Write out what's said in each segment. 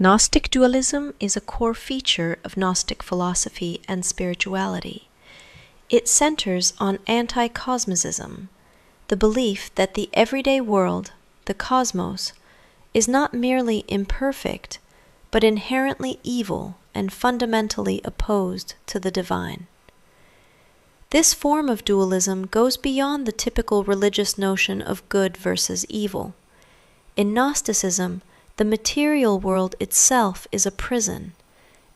Gnostic dualism is a core feature of Gnostic philosophy and spirituality. It centers on anticosmicism, the belief that the everyday world, the cosmos, is not merely imperfect, but inherently evil and fundamentally opposed to the divine. This form of dualism goes beyond the typical religious notion of good versus evil. In Gnosticism, the material world itself is a prison,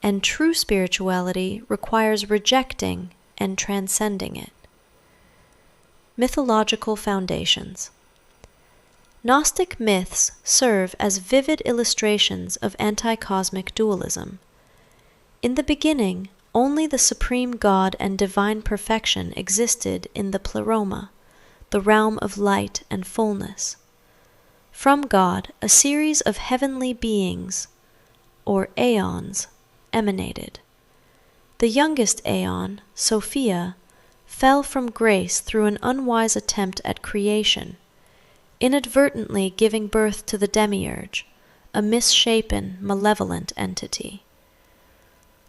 and true spirituality requires rejecting and transcending it. Mythological Foundations. Gnostic myths serve as vivid illustrations of anticosmic dualism. In the beginning, only the supreme God and divine perfection existed in the Pleroma, the realm of light and fullness. From God, a series of heavenly beings, or Aeons, emanated. The youngest Aeon, Sophia, fell from grace through an unwise attempt at creation, inadvertently giving birth to the demiurge, a misshapen, malevolent entity.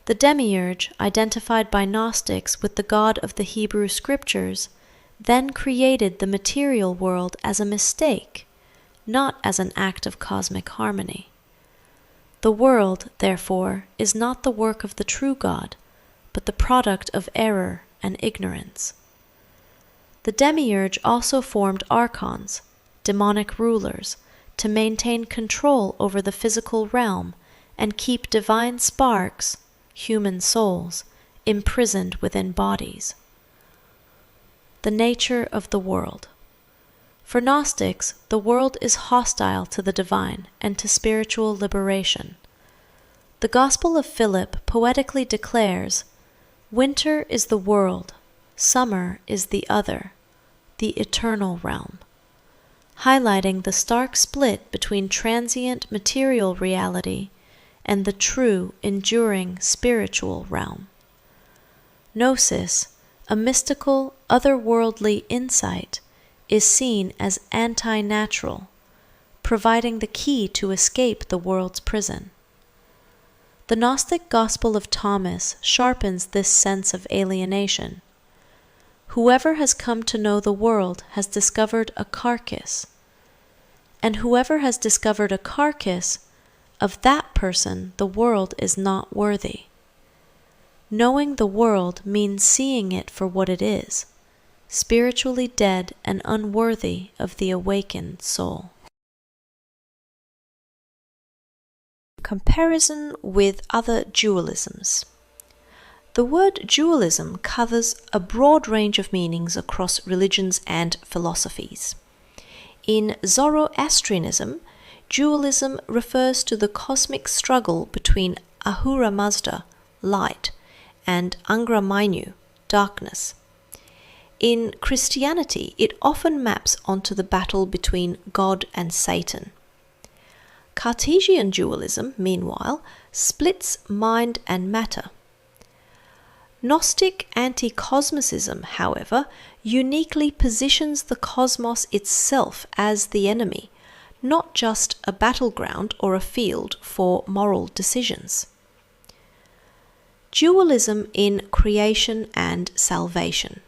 The demiurge, identified by Gnostics with the God of the Hebrew Scriptures, then created the material world as a mistake, not as an act of cosmic harmony. The world, therefore, is not the work of the true God, but the product of error and ignorance. The demiurge also formed archons, demonic rulers, to maintain control over the physical realm and keep divine sparks, human souls, imprisoned within bodies. The nature of the world. For Gnostics, the world is hostile to the divine and to spiritual liberation. The Gospel of Philip poetically declares, "Winter is the world, summer is the other, the eternal realm," highlighting the stark split between transient material reality and the true, enduring spiritual realm. Gnosis, a mystical, otherworldly insight, is seen as anti-natural, providing the key to escape the world's prison. The Gnostic Gospel of Thomas sharpens this sense of alienation. Whoever has come to know the world has discovered a carcass, and whoever has discovered a carcass, of that person the world is not worthy. Knowing the world means seeing it for what it is, spiritually dead and unworthy of the awakened soul. Comparison with other dualisms. The word dualism covers a broad range of meanings across religions and philosophies. In Zoroastrianism, dualism refers to the cosmic struggle between Ahura Mazda, light, and Angra Mainyu, darkness. In Christianity, it often maps onto the battle between God and Satan. Cartesian dualism, meanwhile, splits mind and matter. Gnostic anticosmicism, however, uniquely positions the cosmos itself as the enemy, not just a battleground or a field for moral decisions. Dualism in creation and salvation.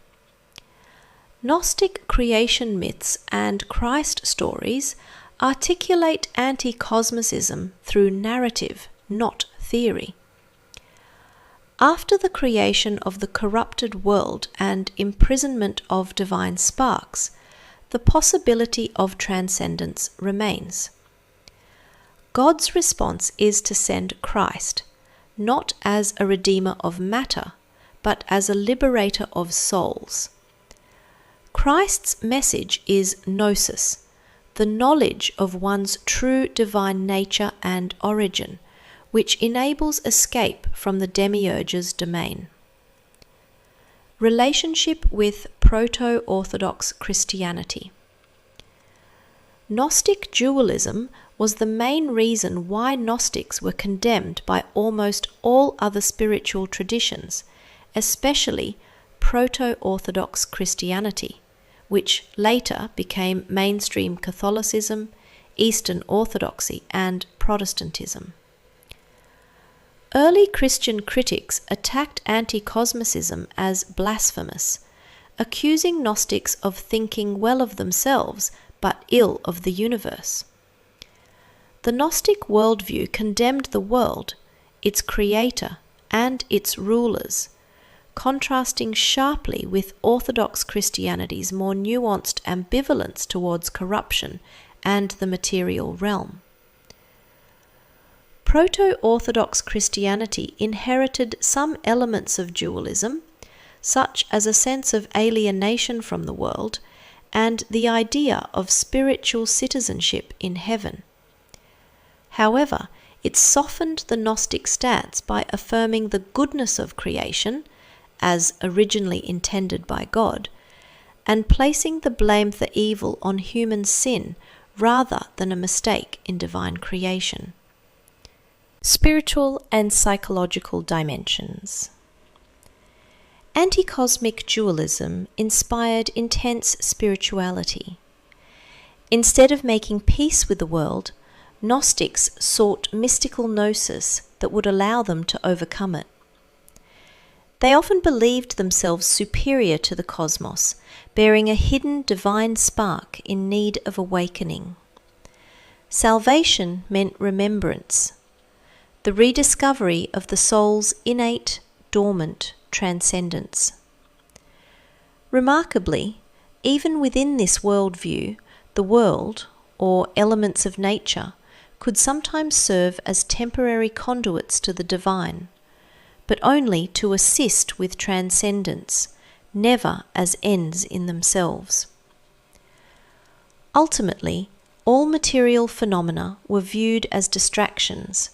Gnostic creation myths and Christ stories articulate anticosmicism through narrative, not theory. After the creation of the corrupted world and imprisonment of divine sparks, the possibility of transcendence remains. God's response is to send Christ, not as a redeemer of matter, but as a liberator of souls. Christ's message is gnosis, the knowledge of one's true divine nature and origin, which enables escape from the demiurge's domain. Relationship with proto-Orthodox Christianity. Gnostic dualism was the main reason why Gnostics were condemned by almost all other spiritual traditions, especially proto-Orthodox Christianity, which later became mainstream Catholicism, Eastern Orthodoxy, and Protestantism. Early Christian critics attacked anticosmicism as blasphemous, accusing Gnostics of thinking well of themselves but ill of the universe. The Gnostic worldview condemned the world, its creator, and its rulers, contrasting sharply with Orthodox Christianity's more nuanced ambivalence towards corruption and the material realm. Proto-Orthodox Christianity inherited some elements of dualism, such as a sense of alienation from the world and the idea of spiritual citizenship in heaven. However, it softened the Gnostic stance by affirming the goodness of creation, as originally intended by God, and placing the blame for evil on human sin rather than a mistake in divine creation. Spiritual and psychological dimensions. Anticosmic dualism inspired intense spirituality. Instead of making peace with the world, Gnostics sought mystical gnosis that would allow them to overcome it. They often believed themselves superior to the cosmos, bearing a hidden divine spark in need of awakening. Salvation meant remembrance, the rediscovery of the soul's innate, dormant transcendence. Remarkably, even within this worldview, the world, or elements of nature, could sometimes serve as temporary conduits to the divine, but only to assist with transcendence, never as ends in themselves. Ultimately, all material phenomena were viewed as distractions,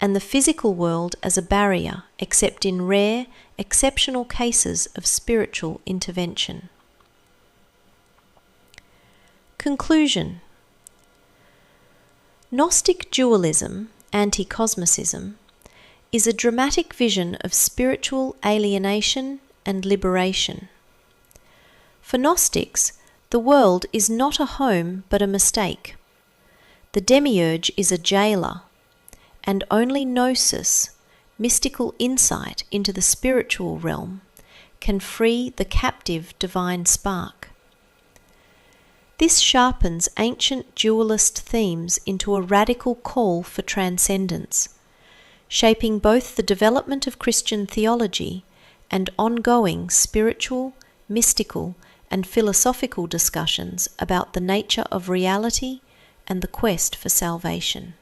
and the physical world as a barrier, except in rare, exceptional cases of spiritual intervention. Conclusion. Gnostic dualism, anticosmicism, is a dramatic vision of spiritual alienation and liberation. For Gnostics, the world is not a home but a mistake. The demiurge is a jailer, and only gnosis, mystical insight into the spiritual realm, can free the captive divine spark. This sharpens ancient dualist themes into a radical call for transcendence, shaping both the development of Christian theology and ongoing spiritual, mystical, and philosophical discussions about the nature of reality and the quest for salvation.